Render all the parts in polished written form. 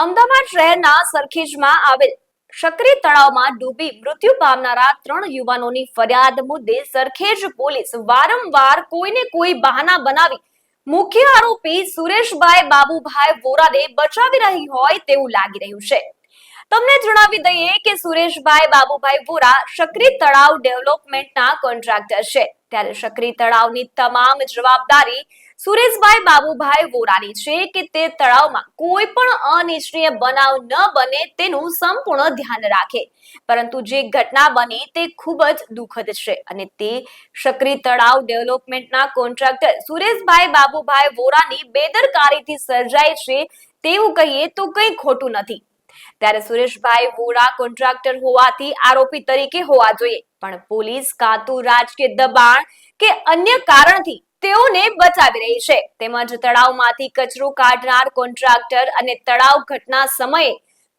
અમદાવાદ શહેરના સરખેજમાં આવેલ શકરી તળાવમાં ડૂબી મૃત્યુ પામનારા 3 યુવાનોની ફરિયાદ મુદ્દે સરખેજ પોલીસ વારંવાર કોઈને કોઈ બહાના બનાવી મુખ્ય આરોપી સુરેશભાઈ બાબુભાઈ વોરાને બચાવી રહી હોય તેવું લાગી રહ્યું છે। તમને જણાવી દઈએ કે સુરેશભાઈ બાબુભાઈ વોરા શકરી તળાવ ડેવલપમેન્ટના કોન્ટ્રાક્ટર છે, ત્યારે શકરી તળાવની તમામ જવાબદારી સુરેશભાઈ બાબુભાઈ વોરાની છે કે તે તળાવમાં કોઈ પણ અનિચ્છનીય બનાવ ન બને તેનું સંપૂર્ણ ધ્યાન રાખે, પરંતુ જે ઘટના બની તે ખૂબ જ દુઃખદ છે અને તે શકરી તળાવ ડેવલપમેન્ટના કોન્ટ્રાક્ટર સુરેશભાઈ બાબુભાઈ વોરાની બેદરકારીથી સર્જાય છે તેવું કહીએ તો કંઈ ખોટું નથી। ત્યારે સુરેશભાઈ વોરા કોન્ટ્રાક્ટર હોવાથી આરોપી તરીકે હોવા જોઈએ, પણ પોલીસ કાં તો રાજકીય દબાણ કે અન્ય કારણથી તેઓને બચાવી રહી છે, તેમજ તળાવમાંથી કચરો કાઢનાર કોન્ટ્રાક્ટર અને તળાવ ઘટના સમયે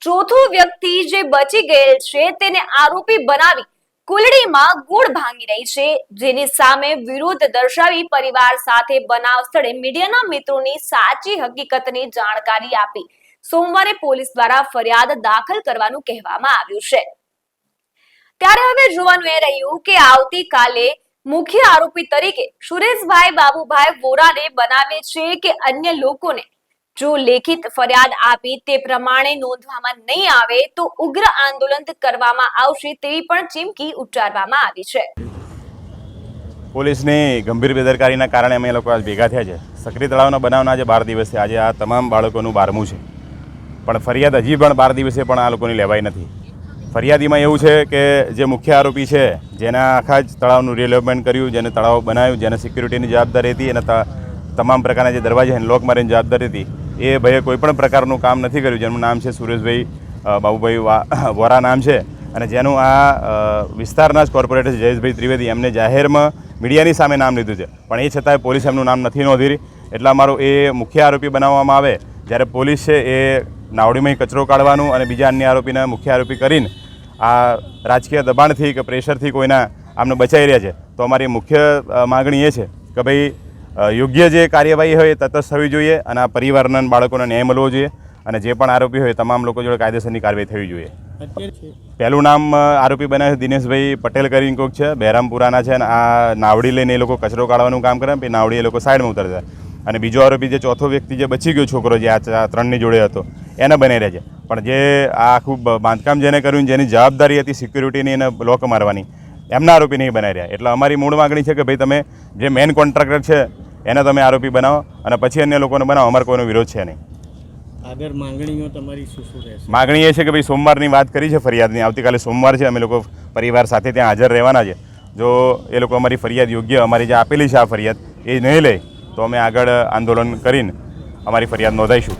ચોથો વ્યક્તિ જે બચી ગયેલ છે તેને આરોપી બનાવી કુલડીમાં ગૂળ ભાંગી રહી છે, જેની સામે વિરોધ દર્શાવી પરિવાર સાથે બનાવ સ્થળે મીડિયાના મિત્રોની સાચી હકીકતની જાણકારી આપી સોમવારે પોલીસ દ્વારા ફરિયાદ દાખલ કરવાનું કહેવામાં આવ્યું છે। ત્યારે હવે જોવાનું એ રહ્યું કે આવતીકાલે મુખ્ય આરોપી તરીકે સુરેશભાઈ બાબુભાઈ વોરાને બનાવે છે કે અન્ય લોકોને। જો લેખિત ફરિયાદ આપી તે પ્રમાણે નોંધવામાં નહીં આવે તો ઉગ્ર આંદોલન કરવામાં આવશે તેવી પણ ચીમકી ઉચ્ચારવામાં આવી છે। પોલીસની ગંભીર બેદરકારીના કારણે અમે લોકો આજ ભેગા થયા છે। શકરી તળાવના બનાવના આજે 12 દિવસ છે, આજે આ તમામ બાળકોનું 12મું છે, પણ ફરિયાદ હજી પણ 12 દિવસે પણ આ લોકોની લેવાઈ નથી। ફરિયાદીમાં એવું છે કે જે મુખ્ય આરોપી છે, જેના આખા જ તળાવનું રિડેવલપમેન્ટ કર્યું, જેને તળાવ બનાવ્યું, જેને સિક્યુરિટીની જવાબદારી હતી અને તમામ પ્રકારના જે દરવાજા લોક મારીની જવાબદારી હતી, એ ભાઈએ કોઈ પણ પ્રકારનું કામ નથી કર્યું, જેનું નામ છે સુરેશભાઈ બાબુભાઈ વોરા નામ છે, અને જેનું આ વિસ્તારના જ કોર્પોરેટર જયેશભાઈ ત્રિવેદી એમને જાહેરમાં મીડિયાની સામે નામ લીધું છે, પણ એ છતાંય પોલીસ એમનું નામ નથી નોંધી રહી। એટલે અમારો એ મુખ્ય આરોપી બનાવવામાં આવે, જ્યારે પોલીસ છે એ નાવડીમાં કચરો કાઢવાનું અને બીજા અન્ય આરોપીને મુખ્ય આરોપી કરીને આ રાજકીય દબાણથી કે પ્રેશરથી કોઈના આમને બચાવી રહ્યા છે, તો અમારી મુખ્ય માગણી એ છે કે ભાઈ યોગ્ય જે કાર્યવાહી હોય એ તટસ્થ થવી જોઈએ અને આ પરિવારના બાળકોને ન્યાય મળવો જોઈએ અને જે પણ આરોપી હોય તમામ લોકો જોડે કાયદેસરની કાર્યવાહી થવી જોઈએ। પહેલું નામ આરોપી બન્યા છે દિનેશભાઈ પટેલ કરીને કોઈક છે, બહેરામપુરાના છે, અને આ નાવડી લઈને એ લોકો કચરો કાઢવાનું કામ કરે, પછી નાવડી એ લોકો સાઈડમાં ઉતરતા, અને બીજો આરોપી જે ચોથો વ્યક્તિ જે બચી ગયો છોકરો જે આ 3ની જોડે હતો એને બનાવી રહ્યા છે, પણ જે આ આખું બાંધકામ જેને કર્યું, જેની જવાબદારી હતી સિક્યુરિટીની એને બ્લોક મારવાની, એમના આરોપી નહીં બનાવી રહ્યા। એટલે અમારી મૂળ માગણી છે કે ભાઈ તમે જે મેઇન કોન્ટ્રાક્ટર છે એને તમે આરોપી બનાવો અને પછી અન્ય લોકોને બનાવો, અમારો કોઈનો વિરોધ છે નહીં। આગળ માંગણીઓ તમારી શું રહેશે? માગણી એ છે કે ભાઈ સોમવારની વાત કરી છે ફરિયાદની, આવતીકાલે સોમવાર છે, અમે લોકો પરિવાર સાથે ત્યાં હાજર રહેવાના છે। જો એ લોકો અમારી ફરિયાદ યોગ્ય અમારી જે આપેલી છે આ ફરિયાદ એ નહીં લે તો અમે આગળ આંદોલન કરીને અમારી ફરિયાદ નોંધાઈશું।